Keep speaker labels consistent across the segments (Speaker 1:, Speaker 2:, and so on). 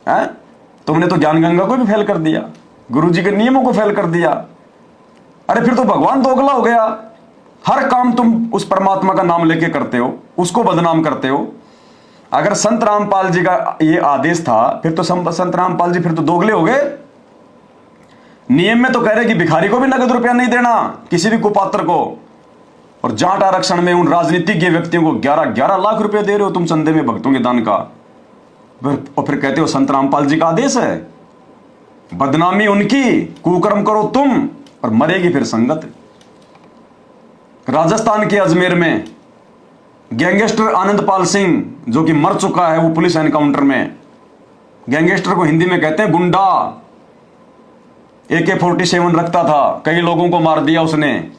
Speaker 1: है? तुमने तो ज्ञान गंगा को भी फेल कर दिया, गुरु जी के नियमों को फेल कर दिया। अरे फिर तो भगवान दोगला हो गया। हर काम तुम उस परमात्मा का नाम लेके करते हो, उसको बदनाम करते हो। अगर संत रामपाल जी का ये आदेश था, फिर तो संत रामपाल जी फिर तो दोगले हो गए। नियम में तो कह रहे कि भिखारी को भी नगद रुपया नहीं देना, किसी भी कुपात्र को। और जाट आरक्षण में उन राजनीतिज्ञ व्यक्तियों को 11-11 लाख रुपए दे रहे हो तुम चंदे में भक्तों के दान का। और फिर कहते हो संत रामपाल जी का आदेश है। बदनामी उनकी, कुकर्म करो तुम, और मरेगी फिर संगत। राजस्थान के अजमेर में गैंगस्टर आनंदपाल सिंह, जो कि मर चुका है वो पुलिस एनकाउंटर में। गैंगस्टर को हिंदी में कहते हैं गुंडा। AK-47 रखता था, कई लोगों को मार दिया उसने।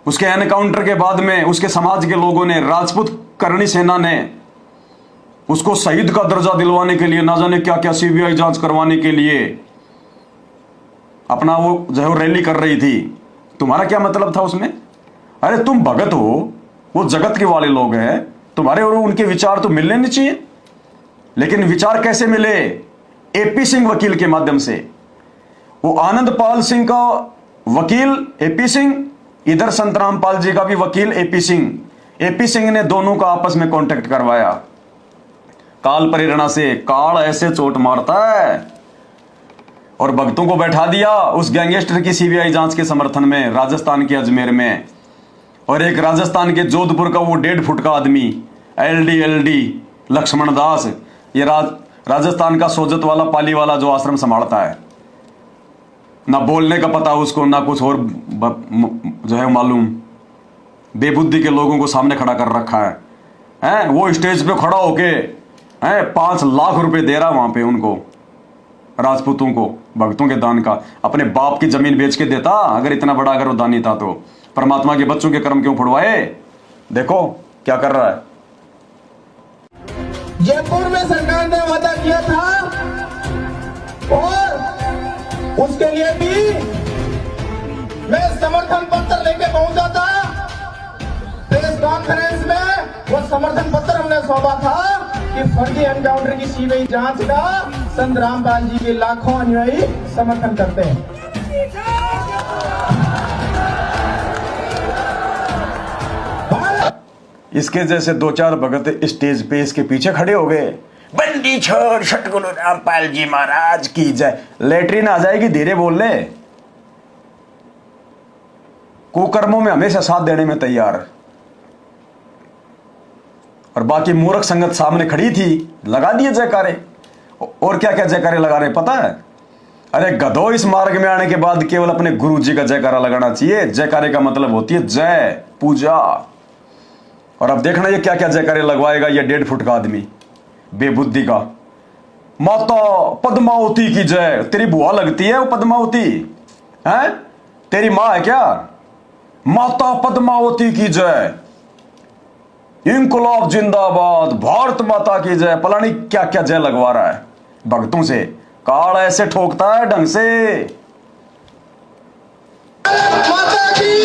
Speaker 1: उसके एनकाउंटर के बाद में उसके समाज के लोगों ने, राजपूत करणी सेना ने उसको शहीद का दर्जा दिलवाने के लिए, ना जाने क्या क्या CBI जांच करवाने के लिए अपना वो जो रैली कर रही थी। तुम्हारा क्या मतलब था उसमें? अरे तुम भगत हो, वो जगत के वाले लोग हैं, तुम्हारे और उनके विचार तो मिलने नहीं चाहिए। लेकिन विचार कैसे मिले? AP सिंह वकील के माध्यम से। वो आनंदपाल सिंह का वकील AP सिंह, इधर संत रामपाल जी का भी वकील AP सिंह। AP सिंह ने दोनों का आपस में कांटेक्ट करवाया। काल प्रेरणा से। काल ऐसे चोट मारता है। और भक्तों को बैठा दिया उस गैंगस्टर की CBI जांच के समर्थन में, राजस्थान के अजमेर में। और एक राजस्थान के जोधपुर का वो 1.5 फुट का आदमी LD लक्ष्मण दास, ये राजस्थान का सोजत वाला पाली वाला जो आश्रम संभालता है। ना बोलने का पता उसको, ना कुछ और जो है मालूम। बेबुद्धि के लोगों को सामने खड़ा कर रखा है। वो स्टेज पे खड़ा होके 5 लाख रुपए दे रहा वहां पे उनको, राजपूतों को, भक्तों के दान का। अपने बाप की जमीन बेच के देता अगर इतना बड़ा अगर वो दानी था तो। परमात्मा के बच्चों के कर्म क्यों फुड़वाए? देखो क्या कर रहा है।
Speaker 2: जयपुर में सरकार ने वादा किया था और उसके लिए भी मैं समर्थन पत्र लेके पहुंचा था। प्रेस कॉन्फ्रेंस में वो समर्थन पत्र हमने सौंपा था कि फर्जी एनकाउंटर की CBI जांच का संत रामपाल जी के लाखों अनुयायी समर्थन करते हैं।
Speaker 1: इसके जैसे 2-4 भगत स्टेज पे इसके पीछे खड़े हो गए। बंदी छोड़, सतगुरु रामपाल जी महाराज की जय। लेटरिन आ जाएगी, धीरे बोल ले। कुकर्मों में हमेशा साथ देने में तैयार। और बाकी मूर्ख संगत सामने खड़ी थी, लगा दिए जयकारे। और क्या क्या जयकारे लगा रहे पता है? अरे गधो, इस मार्ग में आने के बाद केवल अपने गुरु जी का जयकारा लगाना चाहिए। जयकारे का मतलब होती है जय, पूजा। और अब देखना ये क्या क्या जयकारे लगवाएगा ये 1.5 फुट का आदमी, बेबुद्धि का। माता पद्मावती की जय। तेरी बुआ लगती है वो पद्मावती? हैं? तेरी माँ है क्या? माता पद्मावती की जय। इंकलाब जिंदाबाद, भारत माता की जय। पता नहीं क्या क्या जय लगवा रहा है भक्तों से। काल ऐसे ठोकता है ढंग से।
Speaker 2: माता की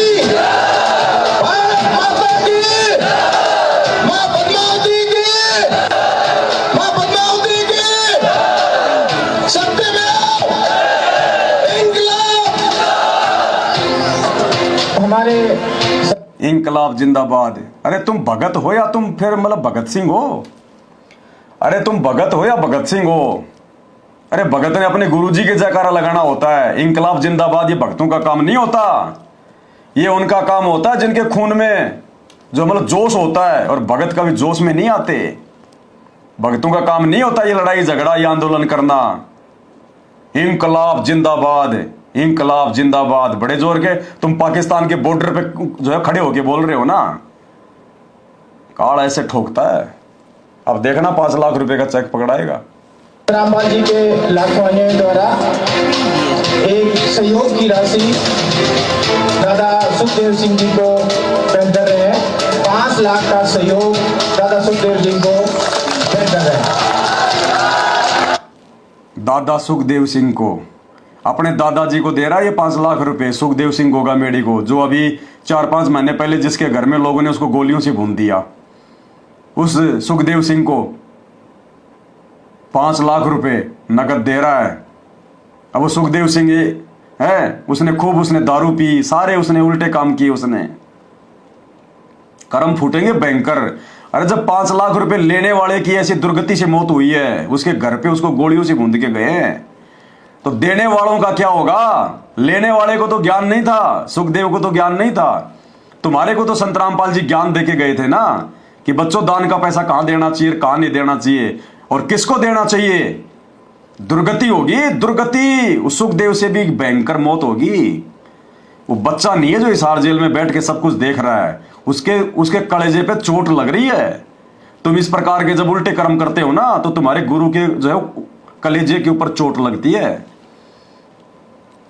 Speaker 2: हमारे
Speaker 1: इंकलाब जिंदाबाद। अरे तुम भगत हो या तुम फिर मतलब भगत सिंह हो? अरे तुम भगत हो या भगत सिंह हो? अरे भगत ने अपने गुरुजी के जयकारा लगाना होता है। इंकलाब जिंदाबाद ये भक्तों का काम नहीं होता। ये उनका काम होता है जिनके खून में जो मतलब जोश होता है। और भगत कभी जोश में नहीं आते। भक्तों का काम नहीं होता ये लड़ाई झगड़ा, ये आंदोलन करना। इंकलाब जिंदाबाद, इंकलाब जिंदाबाद। बड़े जोर के तुम पाकिस्तान के बॉर्डर पे जो है खड़े होके बोल रहे हो ना। काल ऐसे ठोकता है। अब देखना 5 लाख रुपए का चेक पकड़ाएगा।
Speaker 2: रामपाल जी के लाखों अनुयायियों द्वारा एक सहयोग की राशि दादा सुखदेव सिंह जी को भेंट कर रहे हैं। 5 लाख का सहयोग दादा सुखदेव जी को भेंट कर रहे हैं।
Speaker 1: दादा सुखदेव सिंह को, अपने दादाजी को दे रहा है ये 5 लाख रुपए। सुखदेव सिंह गोगामेड़ी को, जो अभी 4-5 महीने पहले जिसके घर में लोगों ने उसको गोलियों से भून दिया, उस सुखदेव सिंह को 5 लाख रुपए नकद दे रहा है। अब वो सुखदेव सिंह है, उसने दारू पी, सारे उसने उल्टे काम किए, उसने कर्म फूटेंगे बैंकर। अरे जब 5 लाख रुपए लेने वाले की ऐसी दुर्गति से मौत हुई है, उसके घर पे उसको गोलियों से गूंद के गए हैं, तो देने वालों का क्या होगा? लेने वाले को तो ज्ञान नहीं था, सुखदेव को तो ज्ञान नहीं था। तुम्हारे को तो संत रामपाल जी ज्ञान देके गए थे ना कि बच्चों दान का पैसा कहां देना चाहिए, कहां नहीं देना चाहिए और किसको देना चाहिए। दुर्गति होगी, दुर्गति। उस सुखदेव से भी भयंकर मौत होगी। वो बच्चा नहीं है जो हिसार जेल में बैठ के सब कुछ देख रहा है, उसके कलेजे पे चोट लग रही है। तुम इस प्रकार के जब उल्टे कर्म करते हो ना, तो तुम्हारे गुरु के जो है कलेजे के ऊपर चोट लगती है।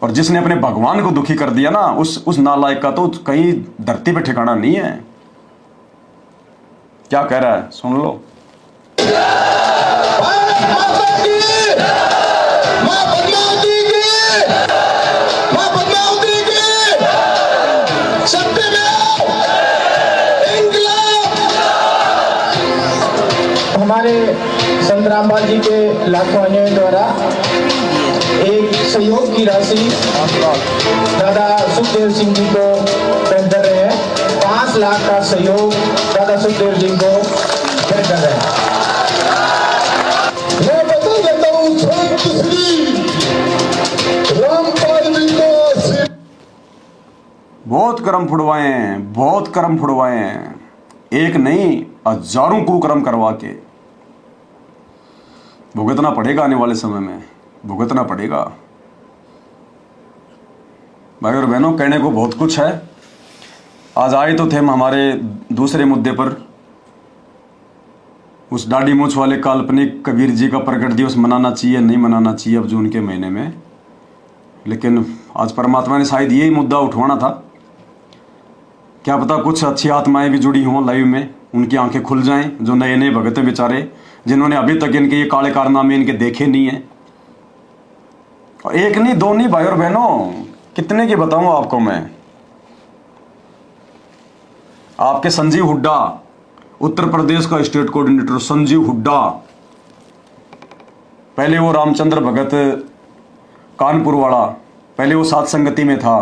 Speaker 1: और जिसने अपने भगवान को दुखी कर दिया ना, उस नालायक का तो कहीं धरती पे ठिकाना नहीं है। क्या कह रहा है सुन लो।
Speaker 2: हमारे संत रामपाल जी के लाखों अनुयायियों द्वारा एक सहयोग की राशि दादा सुखदेव सिंह जी को पेश कर रहे हैं। 5 लाख का सहयोग दादा सुखदेव जी को पेश कर रहे हैं। मैं बता देता हूँ संत श्री रामपाल जी को
Speaker 1: बहुत कर्म फुड़वाए हैं, बहुत कर्म फुड़वाए हैं, एक नहीं हजारों कुकर्म करवा के। भुगतना पड़ेगा, आने वाले समय में भुगतना पड़ेगा। भाई और बहनों, कहने को बहुत कुछ है। आज आए तो थे हम हमारे दूसरे मुद्दे पर, उस दाढ़ी मूछ वाले काल्पनिक कबीर जी का प्रकट दिवस मनाना चाहिए नहीं मनाना चाहिए अब जून के महीने में। लेकिन आज परमात्मा ने शायद यही मुद्दा उठवाना था। क्या पता कुछ अच्छी आत्माएं भी जुड़ी हों लाइव में, उनकी आंखें खुल जाएं, जो नए नए भगत हैं बेचारे, जिन्होंने अभी तक इनके ये काले कारनामे इनके देखे नहीं है। और एक नहीं, दो नहीं भाई और बहनों, कितने की बताऊं आपको मैं। आपके संजीव हुड्डा, उत्तर प्रदेश का स्टेट कोऑर्डिनेटर संजीव हुड्डा, पहले वो रामचंद्र भगत कानपुर वाला, पहले वो सात संगति में था।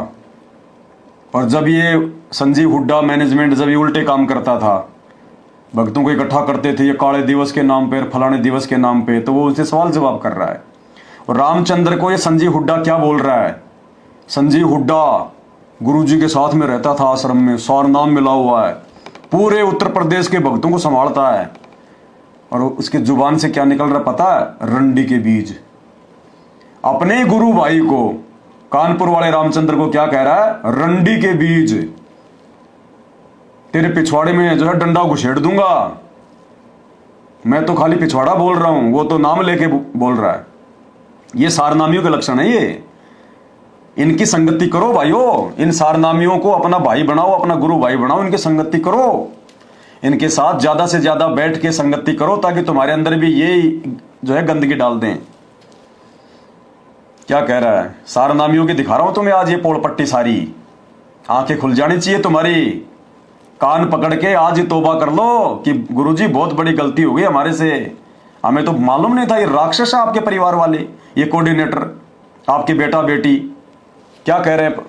Speaker 1: और जब ये संजीव हुड्डा मैनेजमेंट जब ये उल्टे काम करता था, भक्तों को इकट्ठा करते थे ये काले दिवस के नाम पे, फलाने दिवस के नाम पे, तो वो उनसे सवाल जवाब कर रहा है। और रामचंद्र को ये संजीव हुड्डा क्या बोल रहा है? संजीव हुड्डा गुरुजी के साथ में रहता था आश्रम में, सौर नाम मिला हुआ है, पूरे उत्तर प्रदेश के भक्तों को संभालता है। और उसकी जुबान से क्या निकल रहा पता है? रंडी के बीज। अपने ही गुरु भाई को, कानपुर वाले रामचंद्र को क्या कह रहा है? रंडी के बीज। तेरे पिछवाड़े में जो है डंडा घुसेड़ दूंगा। मैं तो खाली पिछवाड़ा बोल रहा हूं, वो तो नाम लेके बोल रहा है। ये सारनामियों के लक्षण है ये। इनकी संगति करो भाइयों, इन सारनामियों को अपना भाई बनाओ, अपना गुरु भाई बनाओ, इनकी संगति करो, इनके साथ ज्यादा से ज्यादा बैठ के संगति करो, ताकि तुम्हारे अंदर भी ये जो है गंदगी डाल दें। क्या कह रहा है? सारनामियों की दिखा रहा हूं तुम्हें आज ये पोल पट्टी सारी। आंखें खुल जानी चाहिए तुम्हारी, कान पकड़ के आज ही तौबा कर लो कि गुरुजी बहुत बड़ी गलती हो गई हमारे से। हमें तो मालूम नहीं था ये राक्षस है आपके परिवार वाले, ये कोऑर्डिनेटर, आपके बेटा बेटी। क्या कह रहे हैं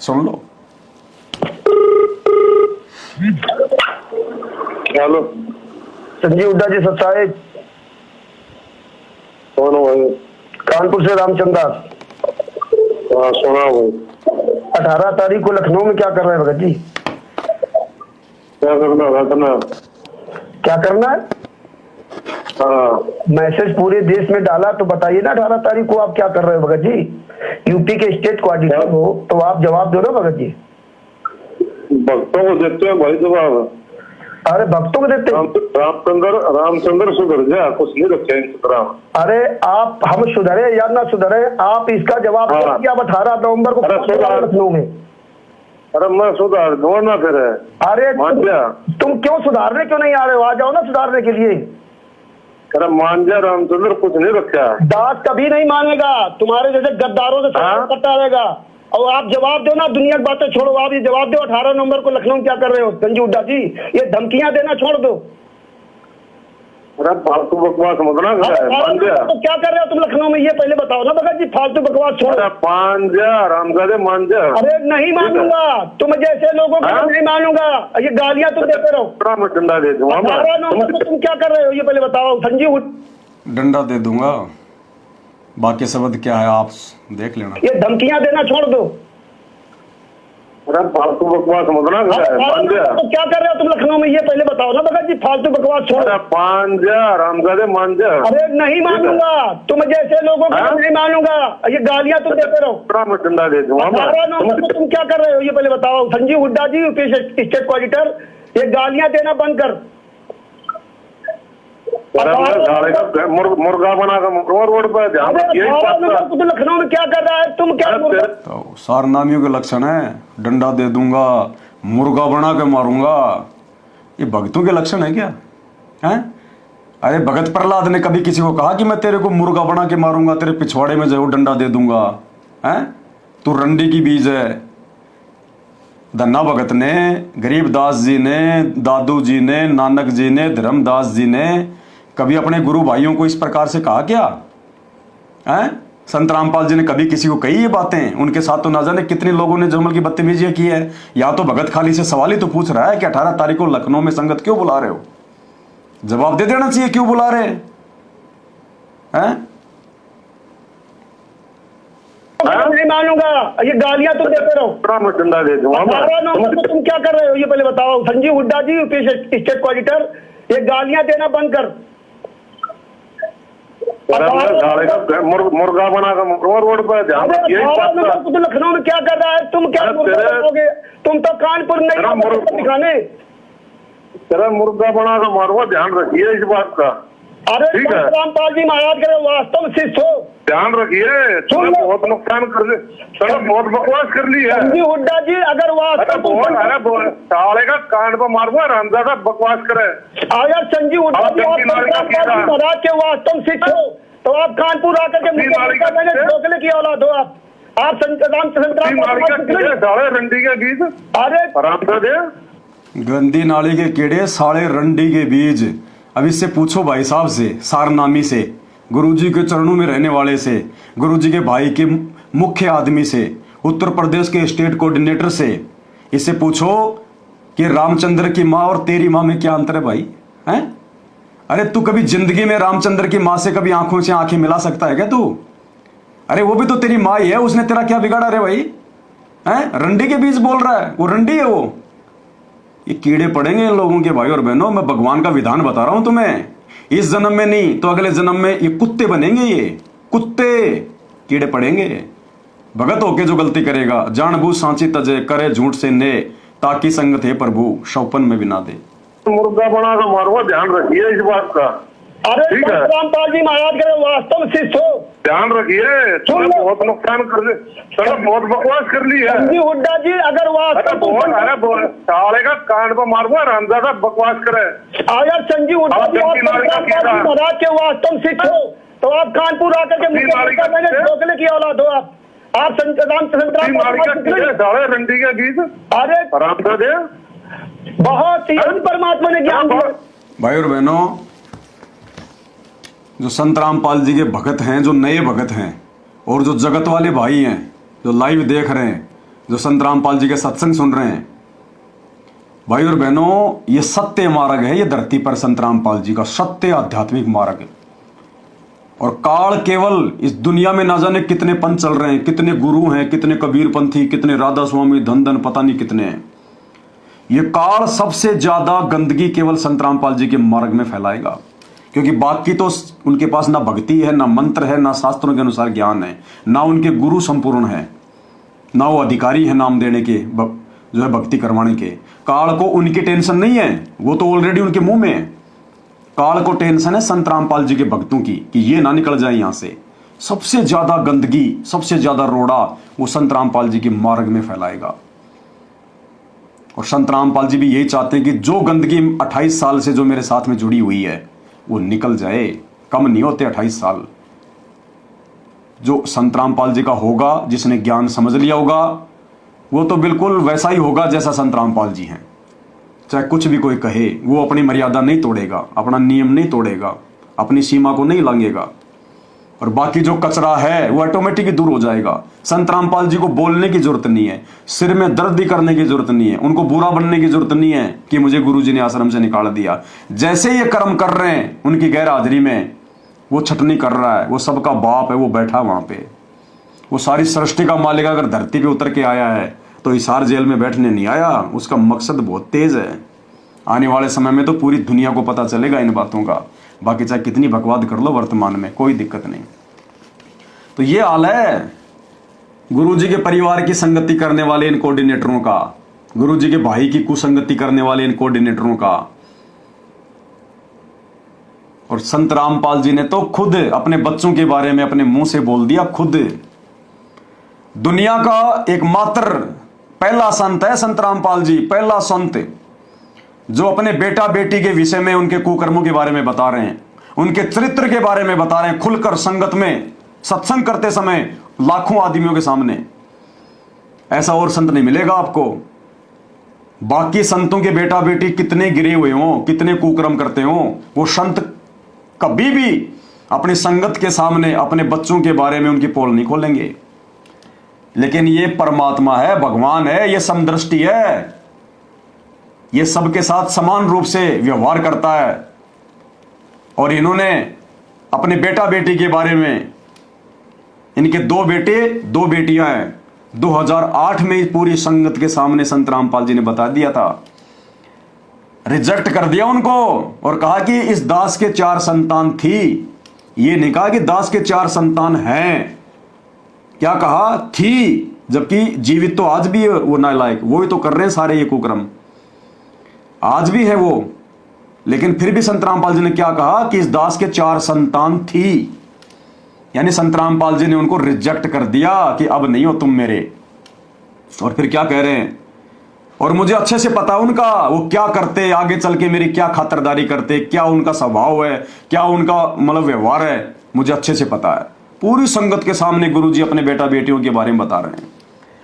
Speaker 1: सुन लो।
Speaker 3: हेलो,
Speaker 4: संजीव हुड्डा जी सत्साए,
Speaker 3: कौन हो भाई?
Speaker 4: कानपुर से रामचंद्र।
Speaker 3: हाँ सुना भाई।
Speaker 4: 18 तारीख को लखनऊ में क्या कर रहे हैं भगत जी?
Speaker 3: क्या करना
Speaker 4: क्या करना है?
Speaker 3: हाँ
Speaker 4: मैसेज पूरे देश में डाला, तो बताइए ना 18 तारीख को आप क्या कर रहे हो भगत जी? यूपी के स्टेट कोऑर्डिनेटर हो तो आप जवाब दो ना भगत जी।
Speaker 3: भक्तों को देते हैं भाई जवाब।
Speaker 4: अरे भक्तों को देते हैं?
Speaker 3: रामचंद्र सुधर जा, कुछ नहीं रखे इंतजाम।
Speaker 4: अरे आप, हम सुधरे या ना सुधरे, आप इसका जवाब दो कि आप 18 नवंबर को लखनऊ में।
Speaker 3: अरे मैं सुधार दो ना फिर।
Speaker 4: अरे तुम क्यों सुधारने क्यों नहीं आ रहे हो? आ जाओ ना सुधारने के लिए।
Speaker 3: अरे मान जा, रामचंद्र कुछ नहीं रखा।
Speaker 4: दास कभी नहीं मानेगा, तुम्हारे जैसे गद्दारों से पट्टा रहेगा। और आप जवाब दो ना, दुनिया की बातें छोड़ो, आप ये जवाब दो 18 नवंबर को लखनऊ क्या कर रहे हो? संजीव हुड्डा जी, ये धमकियां देना छोड़ दो।
Speaker 3: अरे फालतू बकवास मत ना कर, मान जा।
Speaker 4: तो क्या कर रहे हो तुम लखनऊ में, ये पहले बताओ ना भगत जी, फालतू बकवास छोड़ो।
Speaker 3: अरे मान जा, रामजादे मान जा।
Speaker 4: अरे नहीं मानूंगा, तुम जैसे लोगों को
Speaker 3: हाँ?
Speaker 4: नहीं मानूंगा, ये गालियां तुम देते रहो।
Speaker 3: पूरा मैं डंडा दे दूंगा।
Speaker 4: 18 नवंबर को तुम क्या कर रहे हो ये पहले बताओ संजीव।
Speaker 1: डंडा दे दूंगा, बाकी शब्द क्या है आप देख लेना।
Speaker 4: ये धमकियां देना छोड़ दो।
Speaker 3: अरे फालतू बकवास मत ना कर, मान जा।
Speaker 4: तो क्या कर रहे हो तुम लखनऊ में, ये पहले बताओ ना भगत जी, फालतू बकवास छोड़ो।
Speaker 3: अरे मान जा, रामजादे मान जा।
Speaker 4: अरे नहीं मानूंगा, तुम जैसे लोगों को
Speaker 3: हाँ?
Speaker 4: नहीं मानूंगा, ये गालियां तुम देते रहो।
Speaker 3: पूरा मैं डंडा दे दूंगा।
Speaker 4: 18 नवंबर को तुम क्या कर रहे हो ये पहले बताओ संजीव हुड्डा जी, यूपी स्टेट कोऑर्डिनेटर, ये गालियां देना बंद कर।
Speaker 3: मुर्गा बना कर रोड पर ध्यान
Speaker 4: अरे
Speaker 3: यही
Speaker 4: 18
Speaker 3: बात
Speaker 4: नवंबर को तुम लखनऊ में क्या कर रहा है, तुम क्या मुर्गा-
Speaker 1: तो सारनामियों के लक्षण है, डंडा दे दूंगा, मुर्गा बना के मारूंगा, ये भगतों के लक्षण है क्या? हैं? अरे भगत प्रहलाद ने कभी किसी को कहा कि मैं तेरे को मुर्गा बना के मारूंगा, तेरे पिछवाड़े में जो डंडा दे दूंगा? हैं? तू रंडी की बीज है। धन्ना भगत ने, गरीबदास जी ने, दादू जी ने, नानक जी ने, धर्मदास जी ने कभी अपने गुरु भाइयों को इस प्रकार से कहा क्या? हैं? संत रामपाल जी ने कभी किसी को कही ये बातें? उनके साथ तो ना जाने कितने लोगों ने जमल की बदतमीजियां की है। या तो भगत खाली से सवाल ही तो पूछ रहा है कि 18 तारीख को लखनऊ में संगत क्यों बुला रहे हो? जवाब दे देना चाहिए क्यों बुला रहे हैं?
Speaker 4: नहीं मानूंगा, ये गालियां तुम देते रहो।
Speaker 3: पूरा मैं डंडा दे दूंगा।
Speaker 4: 18 नवंबर को तुम क्या कर रहे हो ये पहले बताओ संजीव हुड्डा जी, यूपी स्टेट कोऑर्डिनेटर, ये गालियां देना बंद कर।
Speaker 3: मुर्गा बना कर रोड पर ध्यान
Speaker 4: अरे
Speaker 3: यही
Speaker 4: 18
Speaker 3: बात
Speaker 4: नवंबर को तुम लखनऊ में क्या कर रहा है, तुम क्या
Speaker 3: अरे
Speaker 4: मुर्गा
Speaker 3: तेरे-
Speaker 4: बनोगे? तुम तो कानपुर नहीं दिखाने।
Speaker 3: तेरा मुर्गा बना कर मारूंगा, ध्यान रखिए इस बात का।
Speaker 4: अरे
Speaker 3: ठीक है।
Speaker 4: संत रामपाल जी महाराज करे वास्तव में शिष्य हो।
Speaker 3: ध्यान रखिए, तुमने बहुत नुकसान कर दी, तुमने बहुत बकवास कर ली है।
Speaker 4: संजीव हुड्डा जी अगर
Speaker 3: अरे
Speaker 4: वास्तव
Speaker 3: बोल साले का कान पर मारूंगा, रामजादा बकवास करे।
Speaker 4: अगर संजीव हुड्डा
Speaker 3: आप
Speaker 4: जी आप
Speaker 3: जबकि
Speaker 4: संत
Speaker 3: नारी का
Speaker 4: रामपाल जी
Speaker 3: कीड़ा।
Speaker 4: महाराज के वास्तव शिष्य हो, तो आप कानपुर आकर के
Speaker 3: अपनी नारी का
Speaker 4: मैंने
Speaker 3: कीड़ा।
Speaker 4: ढोकले की औलाद हो। आप संत
Speaker 3: नाली का कीड़े
Speaker 4: रामपाल।
Speaker 3: साले रंडी के बीज
Speaker 4: अरे
Speaker 3: रामजादे।
Speaker 1: गंदी नाली के कीड़े, साले रंडी के बीज। अब इससे पूछो भाई साहब से, सारनामी से, गुरुजी के चरणों में रहने वाले से, गुरुजी के भाई के मुख्य आदमी से, उत्तर प्रदेश के स्टेट कोऑर्डिनेटर से, इससे पूछो कि रामचंद्र की माँ और तेरी माँ में क्या अंतर है भाई? हैं? अरे तू कभी जिंदगी में रामचंद्र की माँ से कभी आंखों से आंखें मिला सकता है क्या तू? अरे वो भी तो तेरी माँ ही है, उसने तेरा क्या बिगाड़ा रे भाई? हैं? रंडी के बीज बोल रहा है, वो रंडी है वो। ये कीड़े पड़ेंगे इन लोगों के भाई और बहनों, मैं भगवान का विधान बता रहा हूं तुम्हें। इस जन्म में नहीं तो अगले जन्म में ये कुत्ते बनेंगे, ये कुत्ते कीड़े पड़ेंगे। भगत होके जो गलती करेगा, जानबूझ सांची तजे, करे झूठ से ने, ताकि संगत है प्रभु शौपन में भी ना दे।
Speaker 3: मुर्गा बना कर मारूंगा, ध्यान रखिए इस बात का।
Speaker 4: अरे
Speaker 3: ठीक है।
Speaker 4: संत रामपाल जी महाराज करे वास्तव में शिष्य हो।
Speaker 3: ध्यान रखिए, तुमने बहुत नुकसान कर दी, तुमने बहुत बकवास कर ली है।
Speaker 4: संजीव हुड्डा जी अगर
Speaker 3: अरे
Speaker 4: वास्तव
Speaker 3: बोल साले का कान पर मारूंगा, रामजादा बकवास करे।
Speaker 4: अगर संजीव हुड्डा
Speaker 3: आप
Speaker 4: जी आप
Speaker 3: जबकि नारी का
Speaker 4: संत रामपाल
Speaker 3: कीड़ा।
Speaker 4: जी महाराज के वास्तव शिष्य हो, तो आप कानपुर आकर के
Speaker 3: अपनी नारी का
Speaker 4: मैंने
Speaker 3: कीड़ा।
Speaker 4: ढोकले की औलाद हो। आप संत
Speaker 3: नाली का कीड़े साले रंडी के बीज
Speaker 4: अरे
Speaker 3: रामजादे।
Speaker 4: बहुत ही परमात्मा ने ज्ञान दिया।
Speaker 1: भाई और बहनों, जो संत रामपाल जी के भगत हैं, जो नए भगत हैं, और जो जगत वाले भाई हैं, जो लाइव देख रहे हैं, जो संत रामपाल जी के सत्संग सुन रहे हैं, भाई और बहनों, ये सत्य मार्ग है, ये धरती पर संत रामपाल जी का सत्य आध्यात्मिक मार्ग है। और काल केवल इस दुनिया में ना जाने कितने पंथ चल रहे हैं, कितने गुरु हैं, कितने कबीरपंथी, कितने राधा स्वामी, धन धन पता नहीं कितने हैं। ये काल सबसे ज्यादा गंदगी केवल संत रामपाल जी के मार्ग में फैलाएगा, क्योंकि बाकी तो उनके पास ना भक्ति है, ना मंत्र है, ना शास्त्रों के अनुसार ज्ञान है, ना उनके गुरु संपूर्ण है, ना वो अधिकारी है नाम देने के, जो है भक्ति करवाने के। काल को उनकी टेंशन नहीं है, वो तो ऑलरेडी उनके मुंह में है। काल को टेंशन है संत रामपाल जी के भक्तों की कि ये ना निकल जाए यहां से। सबसे ज्यादा गंदगी, सबसे ज्यादा रोड़ा वो संत रामपाल जी के मार्ग में फैलाएगा। और संत रामपाल जी भी यही चाहते हैं कि जो गंदगी 28 साल से जो मेरे साथ में जुड़ी हुई है वो निकल जाए। कम नहीं होते 28 साल। जो संत रामपाल जी का होगा, जिसने ज्ञान समझ लिया होगा, वो तो बिल्कुल वैसा ही होगा जैसा संत रामपाल जी हैं। चाहे कुछ भी कोई कहे, वो अपनी मर्यादा नहीं तोड़ेगा, अपना नियम नहीं तोड़ेगा, अपनी सीमा को नहीं लांघेगा, और बाकी जो कचरा है वो ऑटोमेटिक ही दूर हो जाएगा। संत रामपाल जी को बोलने की जरूरत नहीं है, सिर में दर्द ही करने की जरूरत नहीं है, उनको बुरा बनने की जरूरत नहीं है कि मुझे गुरुजी ने आश्रम से निकाल दिया। जैसे ये कर्म कर रहे हैं उनकी गैर हाजिरी में, वो छटनी कर रहा है, वो सबका बाप है, वो बैठा वहां पे, वो सारी सृष्टि का मालिक अगर धरती पे उतर के आया है तो हिसार जेल में बैठने नहीं आया, उसका मकसद बहुत तेज है। आने वाले समय में तो पूरी दुनिया को पता चलेगा इन बातों का। बाकी चाहे कितनी बकवाद कर लो वर्तमान में, कोई दिक्कत नहीं। तो ये हाल है गुरुजी के परिवार की संगति करने वाले इन कोऑर्डिनेटरों का, गुरुजी के भाई की कुसंगति करने वाले इन कोऑर्डिनेटरों का। और संत रामपाल जी ने तो खुद अपने बच्चों के बारे में अपने मुंह से बोल दिया, खुद दुनिया का एकमात्र पहला संत है संत रामपाल जी, पहला संत जो अपने बेटा बेटी के विषय में उनके कुकर्मों के बारे में बता रहे हैं, उनके चरित्र के बारे में बता रहे हैं, खुलकर संगत में सत्संग करते समय लाखों आदमियों के सामने। ऐसा और संत नहीं मिलेगा आपको। बाकी संतों के बेटा बेटी कितने गिरे हुए हों, कितने कुकर्म करते हों, वो संत कभी भी अपनी संगत के सामने अपने बच्चों के बारे में उनकी पोल नहीं खोलेंगे। लेकिन ये परमात्मा है, भगवान है, ये समदृष्टि है, ये सबके साथ समान रूप से व्यवहार करता है। और इन्होंने अपने बेटा बेटी के बारे में, इनके 2 बेटे 2 बेटियां हैं, 2008 में पूरी संगत के सामने संत रामपाल जी ने बता दिया था, रिजेक्ट कर दिया उनको और कहा कि इस दास के 4 संतान थी। ये नहीं कहा कि दास के 4 संतान हैं, क्या कहा थी, जबकि जीवित तो आज भी है वो नालायक, वो ही तो कर रहे हैं सारे ये कुकर्म, आज भी है वो। लेकिन फिर भी संत रामपाल जी ने क्या कहा कि इस दास के 4 संतान थी, यानी संत रामपाल जी ने उनको रिजेक्ट कर दिया कि अब नहीं हो तुम मेरे। और फिर क्या कह रहे हैं, और मुझे अच्छे से पता है उनका, वो क्या करते, आगे चल के मेरी क्या खातिरदारी करते, क्या उनका स्वभाव है, क्या उनका मतलब व्यवहार है, मुझे अच्छे से पता है। पूरी संगत के सामने गुरुजी अपने बेटा बेटियों के बारे में बता रहे हैं।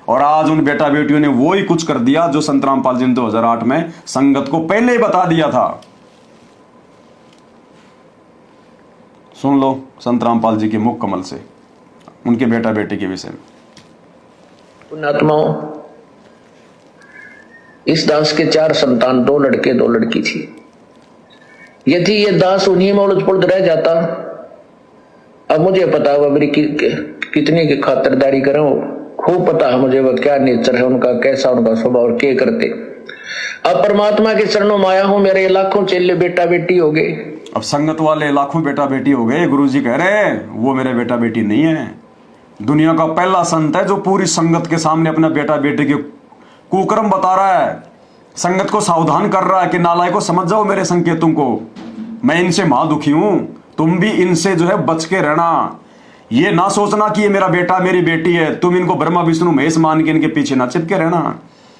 Speaker 1: और आज उन बेटा बेटियों ने वो ही कुछ कर दिया जो संत रामपाल जी ने 2008 में संगत को पहले ही बता दिया था। सुन लो संत रामपाल जी के मुख कमल से उनके बेटा बेटी के विषय में।
Speaker 5: पुण्यात्माओं, इस दास के 4 संतान, 2 लड़के 2 लड़की थी। यदि ये दास उन्हीं में उलझ पुलझ रह जाता, अब मुझे पता है मेरी कितनी की खातिरदारी करें, खूब पता है मुझे वह क्या नेचर है उनका, कैसा उनका स्वभाव और क्या करते। अब परमात्मा के चरणों में आया हूं, मेरे लाखों चेले बेटा बेटी हो गए।
Speaker 1: अब संगत वाले लाखों बेटा बेटी हो गए, गुरुजी कह रहे हैं वो मेरे बेटा बेटी नहीं है। दुनिया का पहला संत है जो पूरी संगत के सामने अपना बेटा बेटी के कुकर्म बता रहा है, संगत को सावधान कर रहा है कि नालायकों समझ जाओ मेरे संकेतों को, मैं इनसे महादुखी हूं, तुम भी इनसे जो है बच के रहना। ये ना सोचना कि ये मेरा बेटा मेरी बेटी है, तुम इनको ब्रह्मा विष्णु महेश मान के इनके पीछे ना चिपके रहना।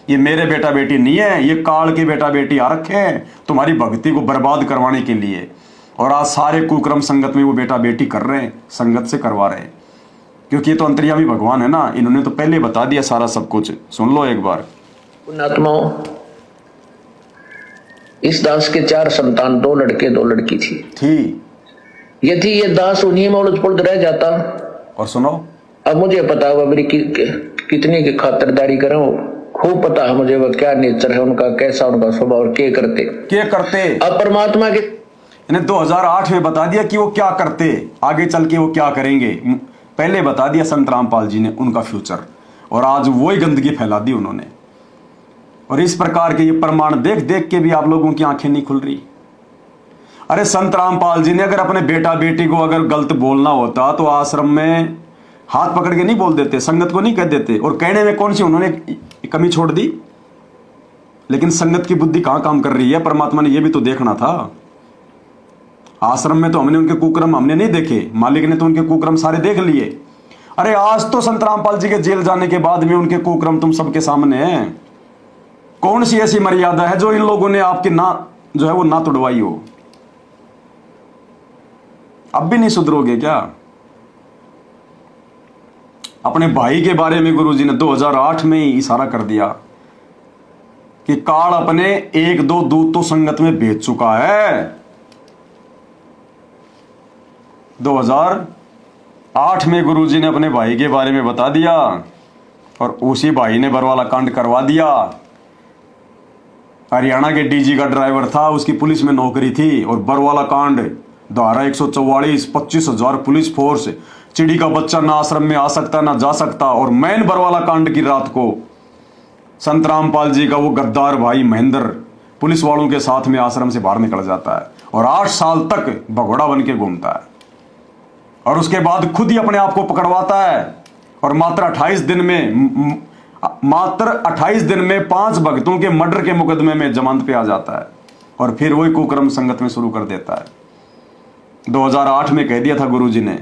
Speaker 1: ये मेरे बेटा बेटी नहीं है, ये काल के बेटा बेटी आ रखे हैं तुम्हारी भक्ति को बर्बाद करवाने के लिए। और आज सारे कुकर्म संगत में वो बेटा बेटी कर रहे हैं, संगत से करवा रहे हैं, क्योंकि ये तो अंतर्यामी भगवान है ना, इन्होंने तो पहले बता दिया सारा सब कुछ। सुन लो एक बार।
Speaker 5: पुण्यात्माओं, इस दास के 4 संतान, 2 लड़के 2 लड़की थी। यदि ये दास उन्हीं में उलझ पुलझ रह जाता,
Speaker 1: और सुनो,
Speaker 5: अब मुझे पता है मेरी कितनी की खातिरदारी करें, खूब पता है मुझे वह क्या नेचर है उनका, कैसा उनका स्वभाव और क्या करते। अब परमात्मा के
Speaker 1: इन्हें 2008 में बता दिया कि वो क्या करते, आगे चल के वो क्या करेंगे, पहले बता दिया संत रामपाल जी ने उनका फ्यूचर। और आज वही गंदगी फैला दी उन्होंने। और इस प्रकार के ये प्रमाण देख देख के भी आप लोगों की आंखें नहीं खुल रही। अरे संत रामपाल जी ने अगर अपने बेटा बेटी को अगर गलत बोलना होता तो आश्रम में हाथ पकड़ के नहीं बोल देते, संगत को नहीं कह देते। और कहने में कौन सी उन्होंने कमी छोड़ दी। लेकिन संगत की बुद्धि कहां काम कर रही है, परमात्मा ने यह भी तो देखना था। आश्रम में तो हमने उनके कुकर्म हमने नहीं देखे, मालिक ने तो उनके कुकर्म सारे देख लिए। अरे आज तो संत रामपाल जी के जेल जाने के बाद में उनके कुकर्म तुम सबके सामने हैं। कौन सी ऐसी मर्यादा है जो इन लोगों ने आपकी ना जो है वो ना तोड़वाई हो। अब भी नहीं सुधरोगे क्या। अपने भाई के बारे में गुरुजी ने 2008 में ही इशारा कर दिया कि काल अपने 1-2 दूत तो संगत में भेज चुका है। 2008 में गुरुजी ने अपने भाई के बारे में बता दिया और उसी भाई ने बरवाला कांड करवा दिया। हरियाणा के डीजी का ड्राइवर था, उसकी पुलिस में नौकरी थी, और बरवाला कांड धारा 144, 25,000 पुलिस फोर्स, चिड़ी का बच्चा ना आश्रम में आ सकता ना जा सकता। और मैन बरवाला कांड की रात को संत रामपाल जी का वो गद्दार भाई महेंद्र पुलिस वालों के साथ में आश्रम से बाहर निकल जाता है और 8 साल तक भगोड़ा बन के घूमता है, और उसके बाद खुद ही अपने आप को पकड़वाता है और मात्र 28 दिन में 5 भक्तों के मर्डर के मुकदमे में जमानत पे आ जाता है और फिर वही कुकर्म संगत में शुरू कर देता है। 2008 में कह दिया था गुरुजी ने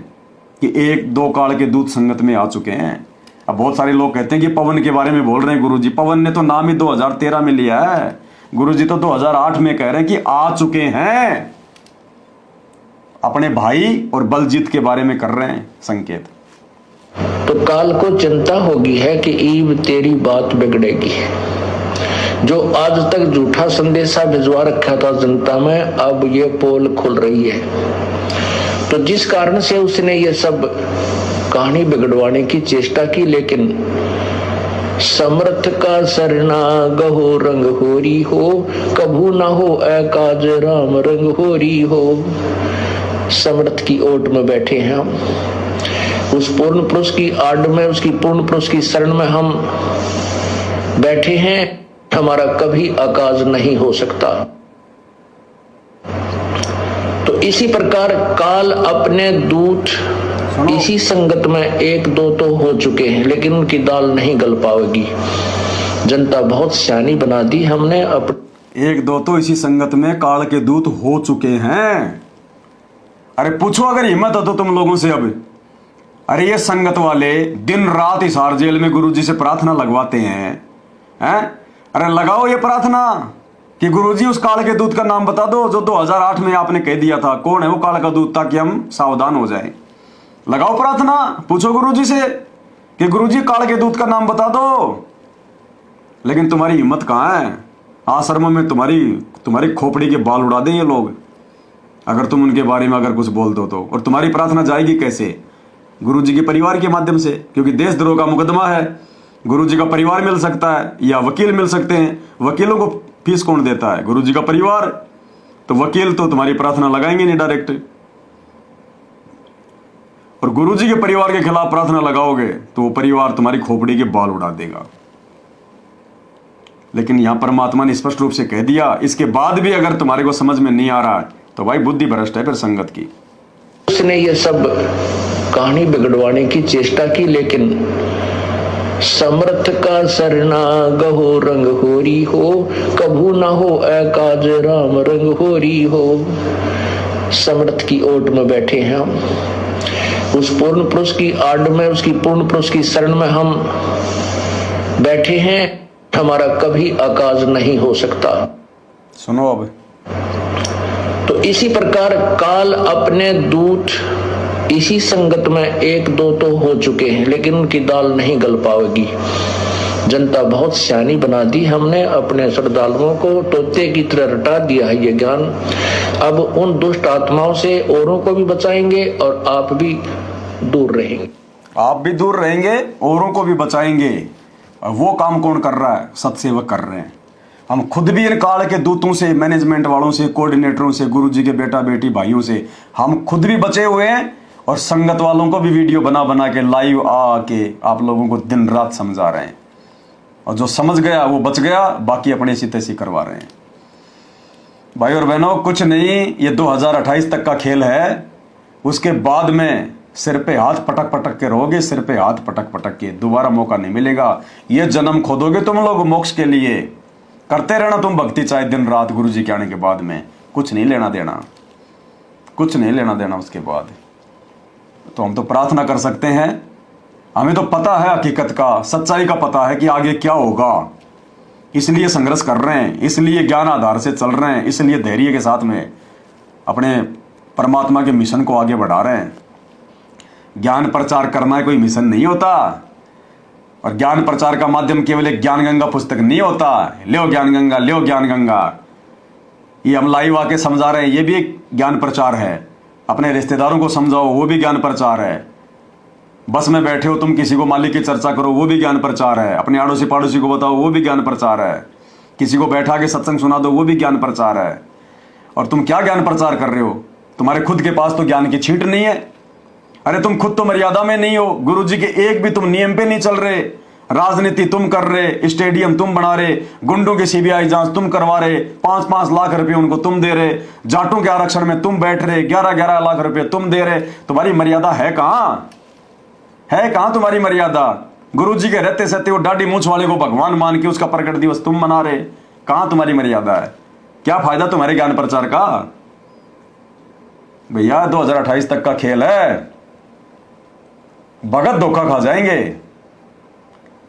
Speaker 1: कि 1-2 काल के दूत संगत में आ चुके हैं। अब बहुत सारे लोग कहते हैं कि पवन के बारे में बोल रहे हैं गुरुजी, पवन ने तो नाम ही 2013 में लिया है, गुरुजी तो 2008 में कह रहे हैं कि आ चुके हैं। अपने भाई और बलजीत के बारे में कर रहे हैं संकेत।
Speaker 5: तो काल को चिंता होगी है कि ईब तेरी बात बिगड़ेगी। जो आज तक झूठा संदेशा भिजवा रखा था जनता में, अब ये पोल खुल रही है। तो जिस कारण से उसने ये सब कहानी बिगड़वाने की चेष्टा की, लेकिन समर्थ का सरना गहो रंग होरी हो, कभू ना हो एकाज राम रंग होरी हो। समर्थ की ओट में बैठे हैं हम, उस पूर्ण पुरुष की आड़ में, उसकी पूर्ण पुरुष की शरण में हम बैठे हैं। हमारा कभी आकाज नहीं हो सकता। तो इसी प्रकार काल अपने दूत इसी संगत में 1-2 तो हो चुके हैं, लेकिन उनकी दाल नहीं गल पाएगी। जनता बहुत सियानी बना दी हमने।
Speaker 1: 1-2 तो इसी संगत में काल के दूत हो चुके हैं। अरे पूछो अगर हिम्मत हो तो तुम लोगों से अब। अरे ये संगत वाले दिन रात हिसार जेल में गुरुजी से प्रार्थना लगवाते हैं। अरे लगाओ ये प्रार्थना कि गुरुजी उस काल के दूत का नाम बता दो जो 2008 में आपने कह दिया था। कौन है वो काल का दूत, ताकि हम सावधान हो जाएं। लगाओ प्रार्थना, पूछो गुरुजी से कि गुरुजी काल के दूत का नाम बता दो। लेकिन तुम्हारी हिम्मत कहाँ है? आश्रमों में तुम्हारी खोपड़ी के बाल उड़ा दें ये लोग अगर तुम उनके बारे में अगर कुछ बोल दो तो। और तुम्हारी प्रार्थना जाएगी कैसे? गुरुजी के परिवार के माध्यम से, क्योंकि देशद्रोह का मुकदमा है। गुरुजी का परिवार मिल सकता है या वकील मिल सकते हैं। वकीलों को फीस कौन देता है? गुरुजी का परिवार। तो वकील तो तुम्हारी प्रार्थना लगाएंगे नहीं डायरेक्ट। और गुरुजी के परिवार के खिलाफ प्रार्थना लगाओगे तो वो परिवार तुम्हारी खोपड़ी के बाल उड़ा देगा। लेकिन यहां परमात्मा ने स्पष्ट रूप से कह दिया, इसके बाद भी अगर तुम्हारे को समझ में नहीं आ रहा तो भाई बुद्धि भ्रष्ट है फिर संगत की।
Speaker 5: उसने ये सब कहानी बिगड़वाने की चेष्टा की, लेकिन समर्थ का सरना गहो रंग होरी हो, कभू ना हो एकाज राम रंग होरी हो। समर्थ की ओट में बैठे हैं हम, उस पूर्ण पुरुष की आड़ में, उसकी पूर्ण पुरुष की शरण में हम बैठे हैं। हमारा कभी आकाज नहीं हो सकता।
Speaker 1: सुनो अब।
Speaker 5: तो इसी प्रकार काल अपने दूत इसी संगत में 1-2 तो हो चुके हैं, लेकिन उनकी दाल नहीं गल पाएगी। जनता बहुत सियानी बना दी हमने। अपने श्रद्धालुओं को तोते की तरह रटा दिया है ये ज्ञान। अब उन दुष्ट आत्माओं से औरों को भी बचाएंगे और आप भी दूर रहेंगे।
Speaker 1: आप भी दूर रहेंगे, औरों को भी बचाएंगे। और वो काम कौन कर रहा है? सत्सेवक कर रहे हैं। हम खुद भी इन काल के दूतों से, मैनेजमेंट वालों से, कोऑर्डिनेटरों से, गुरुजी के बेटा बेटी भाइयों से हम खुद भी बचे हुए हैं। और संगत वालों को भी वीडियो बना बना के लाइव आके आप लोगों को दिन रात समझा रहे हैं। और जो समझ गया वो बच गया, बाकी अपने सी तैसी करवा रहे हैं। भाई और बहनों, कुछ नहीं, ये 2028 तक का खेल है। उसके बाद में सिर पे हाथ पटक पटक के रहोगे, सिर पे हाथ पटक पटक के। दोबारा मौका नहीं मिलेगा। ये जन्म खोदोगे तुम लोग मोक्ष के लिए। करते रहना तुम भक्ति चाहे दिन रात। गुरुजी के आने के बाद में कुछ नहीं लेना देना, कुछ नहीं लेना देना उसके बाद। तो हम तो प्रार्थना कर सकते हैं। हमें तो पता है हकीकत का, सच्चाई का पता है कि आगे क्या होगा। इसलिए संघर्ष कर रहे हैं, इसलिए ज्ञान आधार से चल रहे हैं, इसलिए धैर्य के साथ में अपने परमात्मा के मिशन को आगे बढ़ा रहे हैं। ज्ञान प्रचार करना कोई मिशन नहीं होता। और ज्ञान प्रचार का माध्यम केवल एक ज्ञान गंगा पुस्तक नहीं होता। लो ज्ञान गंगा, लो ज्ञान गंगा, ये हम लाइव आके समझा रहे हैं, ये भी एक ज्ञान प्रचार है। अपने रिश्तेदारों को समझाओ, वो भी ज्ञान प्रचार है। बस में बैठे हो तुम, किसी को मालिक की चर्चा करो, वो भी ज्ञान प्रचार है। अपने आड़ोसी पड़ोसी को बताओ, वो भी ज्ञान प्रचार है। किसी को बैठा के सत्संग सुना दो, वो भी ज्ञान प्रचार है। और तुम क्या ज्ञान प्रचार कर रहे हो? तुम्हारे खुद के पास तो ज्ञान की छींट नहीं है। अरे तुम खुद तो मर्यादा में नहीं हो, गुरु जी के एक भी तुम नियम पे नहीं चल रहे। राजनीति तुम कर रहे, स्टेडियम तुम बना रहे, गुंडों की सीबीआई जांच तुम करवा रहे, 5-5 लाख रुपए उनको तुम दे रहे, जाटों के आरक्षण में तुम बैठ रहे, 11-11 लाख रुपए तुम दे रहे। तुम्हारी मर्यादा है कहां? है कहां तुम्हारी मर्यादा? गुरु जी के रहते सहते वो दाढ़ी मूंछ वाले को भगवान मान के उसका प्रकट दिवस तुम मना रहे। कहां तुम्हारी मर्यादा है? क्या फायदा तुम्हारे ज्ञान प्रचार का? भैया 2028 तक का खेल है, भगत धोखा खा जाएंगे।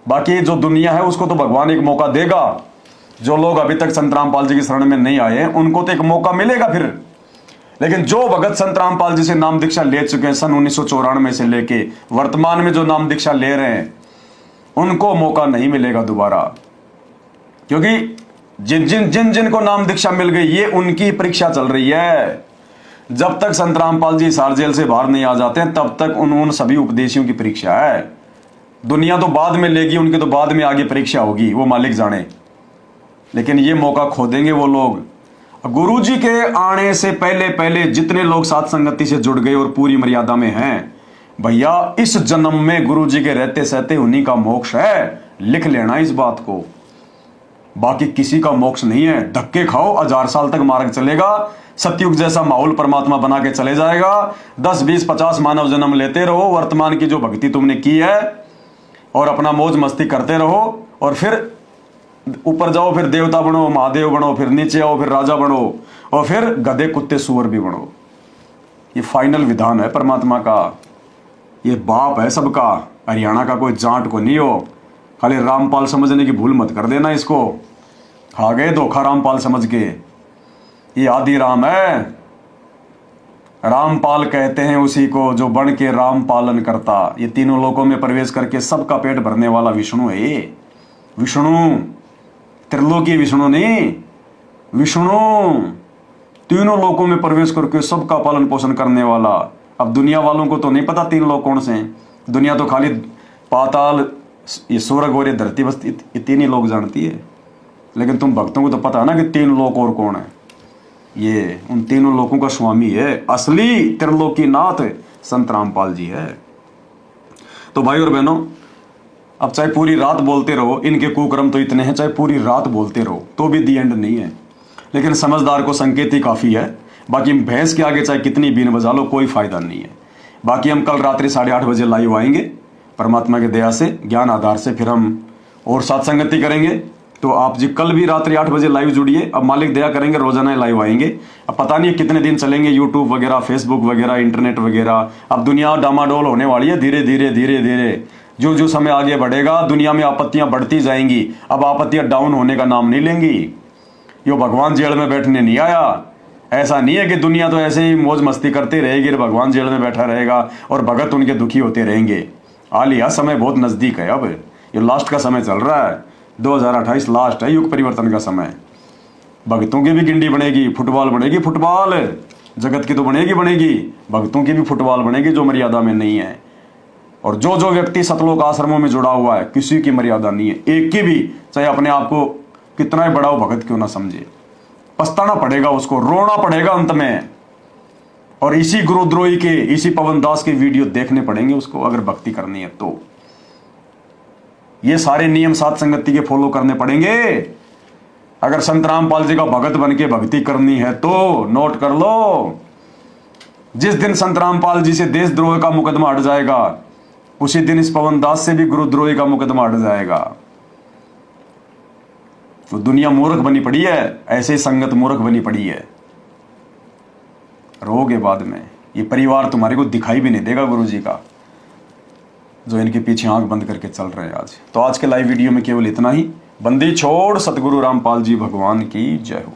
Speaker 1: बाकी जो दुनिया है उसको तो भगवान एक मौका देगा। जो लोग अभी तक संत रामपाल जी की शरण में नहीं आए उनको तो एक मौका मिलेगा फिर। लेकिन जो भगत संत रामपाल जी से नाम दीक्षा ले चुके हैं सन 1994 से लेके वर्तमान में जो नाम दीक्षा ले रहे हैं, उनको मौका नहीं मिलेगा दोबारा। क्योंकि जिन को नाम दीक्षा मिल गई, ये उनकी परीक्षा चल रही है। जब तक संत रामपाल जी हिसार जेल से बाहर नहीं आ जाते हैं तब तक उन सभी उपदेशियों की परीक्षा है। दुनिया तो बाद में लेगी, उनके तो बाद में आगे परीक्षा होगी, वो मालिक जाने। लेकिन ये मौका खो देंगे वो लोग। गुरु जी के आने से पहले पहले जितने लोग साथ संगति से जुड़ गए और पूरी मर्यादा में हैं, भैया इस जन्म में गुरु जी के रहते सहते उन्हीं का मोक्ष है। लिख लेना इस बात को, बाकी किसी का मोक्ष नहीं है। धक्के खाओ, 1000 साल तक मार्ग चलेगा। सतयुग जैसा माहौल परमात्मा बना के चले जाएगा। 10, 20, 50 मानव जन्म लेते रहो, वर्तमान की जो भक्ति तुमने की है और अपना मौज मस्ती करते रहो, और फिर ऊपर जाओ, फिर देवता बनो, महादेव बनो, फिर नीचे आओ, फिर राजा बनो, और फिर गधे कुत्ते सुअर भी बनो। ये फाइनल विधान है परमात्मा का। ये बाप है सबका, हरियाणा का कोई जाट को नहीं हो। खाली रामपाल समझने की भूल मत कर देना इसको। खा गए धोखा रामपाल समझ के। ये आदि राम है। रामपाल कहते हैं उसी को जो बन के राम पालन करता। ये तीनों लोकों में प्रवेश करके सबका पेट भरने वाला विष्णु है। ये विष्णु, त्रिलोकी विष्णु नहीं, विष्णु तीनों लोकों में प्रवेश करके सबका पालन पोषण करने वाला। अब दुनिया वालों को तो नहीं पता 3 लोक कौन से हैं। दुनिया तो खाली पाताल, ये स्वर्ग और ये धरती, बस ये 3 ही लोग जानती है। लेकिन तुम भक्तों को तो पता है ना कि 3 लोक और कौन है। ये उन तीनों लोगों का स्वामी है, असली त्रिलोकी नाथ संत रामपाल जी है। तो भाई और बहनों, अब चाहे पूरी रात बोलते रहो, इनके कुकर्म तो इतने हैं, चाहे पूरी रात बोलते रहो तो भी दी एंड नहीं है। लेकिन समझदार को संकेत ही काफी है। बाकी भैंस के आगे चाहे कितनी बीन बजा लो, कोई फायदा नहीं है। बाकी हम कल रात्रि 8:30 बजे लाइव आएंगे परमात्मा की दया से, ज्ञान आधार से। फिर हम और साथ संगति करेंगे। तो आप जी कल भी रात्रि 8 बजे लाइव जुड़िए। अब मालिक दया करेंगे रोजाना लाइव आएंगे। अब पता नहीं कितने दिन चलेंगे, यूट्यूब वगैरह, फेसबुक वगैरह, इंटरनेट वगैरह। अब दुनिया डामाडोल होने वाली है धीरे धीरे धीरे धीरे। जो समय आगे बढ़ेगा दुनिया में आपत्तियां बढ़ती जाएंगी। अब आपत्तियां डाउन होने का नाम नहीं लेंगी। यो भगवान जेल में बैठने नहीं आया। ऐसा नहीं है कि दुनिया तो ऐसे ही मौज मस्ती करती रहेगी और भगवान जेल में बैठा रहेगा और भगत उनके दुखी होते रहेंगे। आलिया समय बहुत नजदीक है। अब ये लास्ट का समय चल रहा है। 2028 लास्ट है, युग परिवर्तन का समय। भक्तों की भी गिंडी बनेगी, फुटबॉल बनेगी, फुटबॉल जगत की तो बनेगी, भक्तों की भी फुटबॉल बनेगी जो मर्यादा में नहीं है। और जो व्यक्ति सतलोक आश्रमों में जुड़ा हुआ है, किसी की मर्यादा नहीं है, एक की भी, चाहे अपने आप को कितना ही बड़ा भगत क्यों ना समझे। पछताना पड़ेगा उसको, रोना पड़ेगा अंत में। और इसी गुरुद्रोही के, इसी पवन दास के वीडियो देखने पड़ेंगे उसको अगर भक्ति करनी है तो। ये सारे नियम साथ संगति के फॉलो करने पड़ेंगे अगर संत रामपाल जी का भगत बन के भक्ति करनी है तो। नोट कर लो, जिस दिन संत रामपाल जी से देशद्रोह का मुकदमा हट जाएगा उसी दिन इस पवन दास से भी गुरुद्रोही का मुकदमा हट जाएगा। तो दुनिया मूर्ख बनी पड़ी है, ऐसे ही संगत मूर्ख बनी पड़ी है। रोगे बाद में, ये परिवार तुम्हारे को दिखाई भी नहीं देगा गुरु जी का, जो इनके पीछे आंख बंद करके चल रहे हैं आज। तो आज के लाइव वीडियो में केवल इतना ही। बंदी छोड़ सतगुरु रामपाल जी भगवान की जय हो।